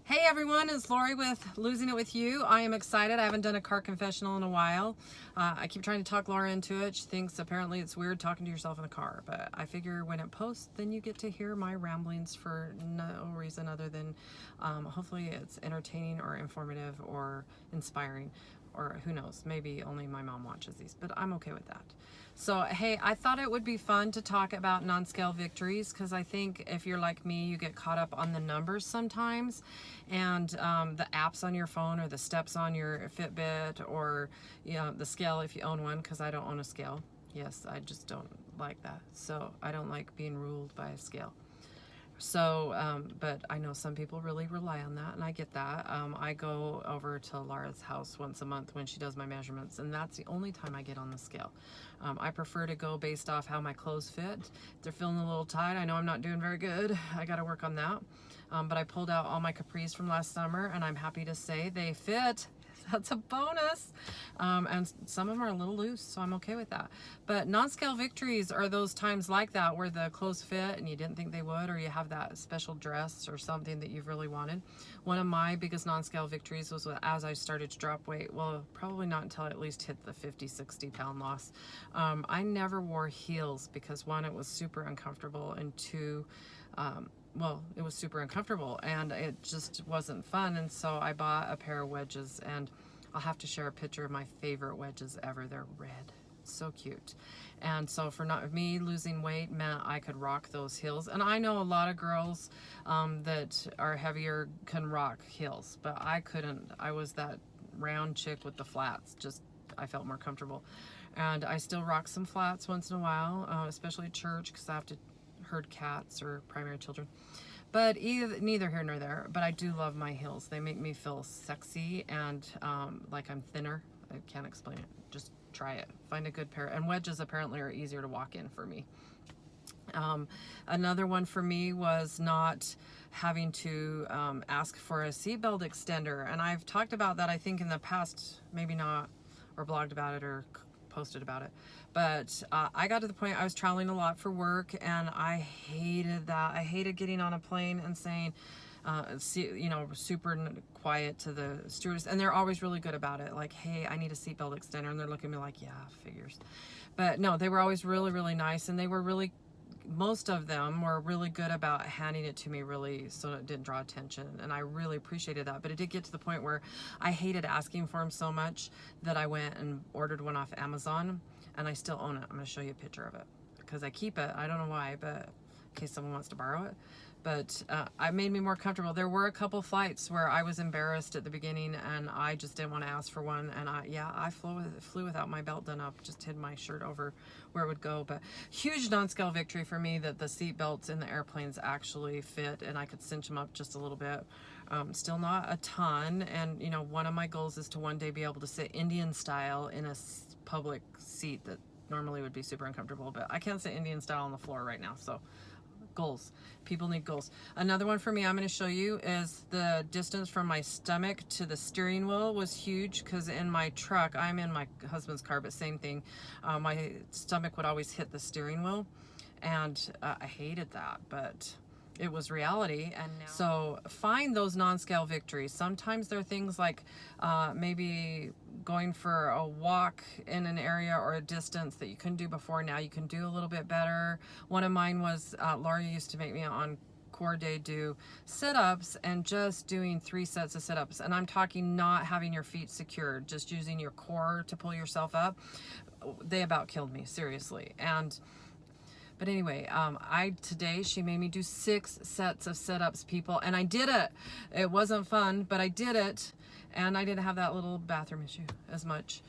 Hey everyone, it's Lori with Losing It With You. I am excited. I haven't done a car confessional in a while. I keep trying to talk Laura into it. She thinks apparently it's weird talking to yourself in a car, but I figure when it posts, then you get to hear my ramblings for no reason other than hopefully it's entertaining or informative or inspiring, or who knows, maybe only my mom watches these, but I'm okay with that. So, hey, I thought it would be fun to talk about non-scale victories because I think if you're like me, you get caught up on the numbers sometimes and the apps on your phone or the steps on your Fitbit or the scale if you own one, because I don't own a scale. Yes, I just don't like that. So I don't like being ruled by a scale. So, but I know some people really rely on that, and I get that. I go over to Laura's house once a month when she does my measurements, and that's the only time I get on the scale. I prefer to go based off how my clothes fit. If they're feeling a little tight, I know I'm not doing very good. I got to work on that. But I pulled out all my capris from last summer, and I'm happy to say they fit. That's a bonus. And some of them are a little loose, so I'm okay with that. But non-scale victories are those times like that where the clothes fit and you didn't think they would, or you have that special dress or something that you've really wanted. One of my biggest non-scale victories was as I started to drop weight. Well, probably not until I at least hit the 50-60 pound loss. I never wore heels because one, it was super uncomfortable, and two, well, it was super uncomfortable and it just wasn't fun. And so I bought a pair of wedges, and I'll have to share a picture of my favorite wedges ever. They're red, so cute. And so for not me, losing weight meant I could rock those heels. And I know a lot of girls that are heavier can rock heels, but I couldn't. I was that round chick with the flats. Just, I felt more comfortable. And I still rock some flats once in a while, especially at church, because I have to herd cats or primary children. But neither here nor there. But I do love my heels. They make me feel sexy and like I'm thinner. I can't explain it. Just try it. Find a good pair. And wedges apparently are easier to walk in for me. Another one for me was not having to ask for a seatbelt extender. And I've talked about that, I think, in the past, maybe not, or blogged about it or posted about it. But I got to the point, I was traveling a lot for work, and I hated that. I hated getting on a plane and saying, super quiet to the stewardess, and they're always really good about it. Like, hey, I need a seatbelt extender, and they're looking at me like, yeah, figures. But no, they were always really, really nice, and they were really, most of them were really good about handing it to me really so it didn't draw attention, and I really appreciated that. But it did get to the point where I hated asking for them so much that I went and ordered one off Amazon, and I still own it. I'm going to show you a picture of it because I keep it. I don't know why, but in case someone wants to borrow it. But it made me more comfortable. There were a couple flights where I was embarrassed at the beginning, and I just didn't want to ask for one. And I flew without my belt done up, just hid my shirt over where it would go. But huge non-scale victory for me that the seat belts in the airplanes actually fit, and I could cinch them up just a little bit. Still not a ton. And one of my goals is to one day be able to sit Indian style in a public seat that normally would be super uncomfortable. But I can't sit Indian style on the floor right now, so. Goals. People need goals. Another one for me I'm going to show you is the distance from my stomach to the steering wheel was huge, because in my truck, I'm in my husband's car, but same thing, my stomach would always hit the steering wheel, and I hated that, but it was reality. And now, so find those non-scale victories. Sometimes they're things like maybe going for a walk in an area or a distance that you couldn't do before. Now you can do a little bit better. One of mine was Laura used to make me on core day do sit-ups, and just doing 3 sets of sit-ups. And I'm talking not having your feet secured, just using your core to pull yourself up. They about killed me, seriously. But anyway, today she made me do 6 sets of sit-ups, people, and I did it. It wasn't fun, but I did it, and I didn't have that little bathroom issue as much.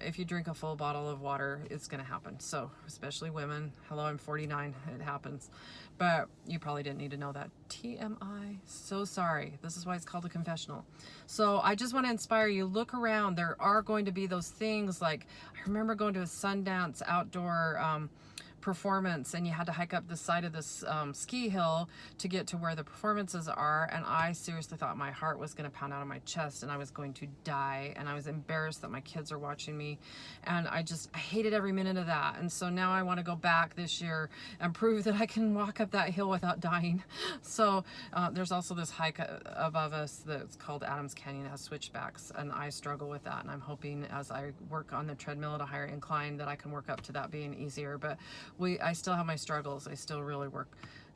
If you drink a full bottle of water, it's gonna happen. So, especially women. Hello, I'm 49, it happens. But you probably didn't need to know that. TMI, so sorry. This is why it's called a confessional. So I just want to inspire you, look around. There are going to be those things like, I remember going to a Sundance outdoor performance, and you had to hike up the side of this ski hill to get to where the performances are. And I seriously thought my heart was going to pound out of my chest and I was going to die. And I was embarrassed that my kids are watching me. And I hated every minute of that. And so now I want to go back this year and prove that I can walk up that hill without dying. So there's also this hike above us that's called Adams Canyon. It has switchbacks, and I struggle with that. And I'm hoping as I work on the treadmill at a higher incline that I can work up to that being easier. But I still have my struggles. I still really work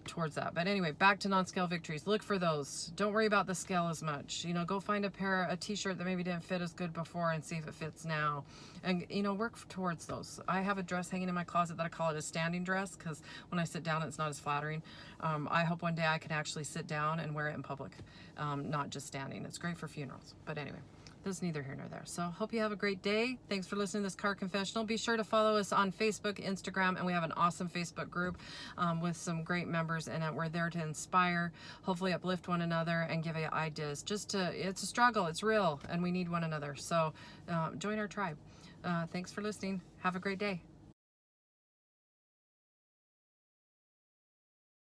towards that. But anyway, back to non-scale victories. Look for those. Don't worry about the scale as much. You know, go find a t-shirt that maybe didn't fit as good before and see if it fits now. And, you know, work towards those. I have a dress hanging in my closet that I call it a standing dress because when I sit down, it's not as flattering. I hope one day I can actually sit down and wear it in public, not just standing. It's great for funerals. But anyway, this is neither here nor there. So hope you have a great day. Thanks for listening to this car confessional. Be sure to follow us on Facebook, Instagram, and we have an awesome Facebook group with some great members in it. We're there to inspire, hopefully uplift one another, and give you ideas. It's a struggle, it's real, and we need one another. So join our tribe. Thanks for listening. Have a great day.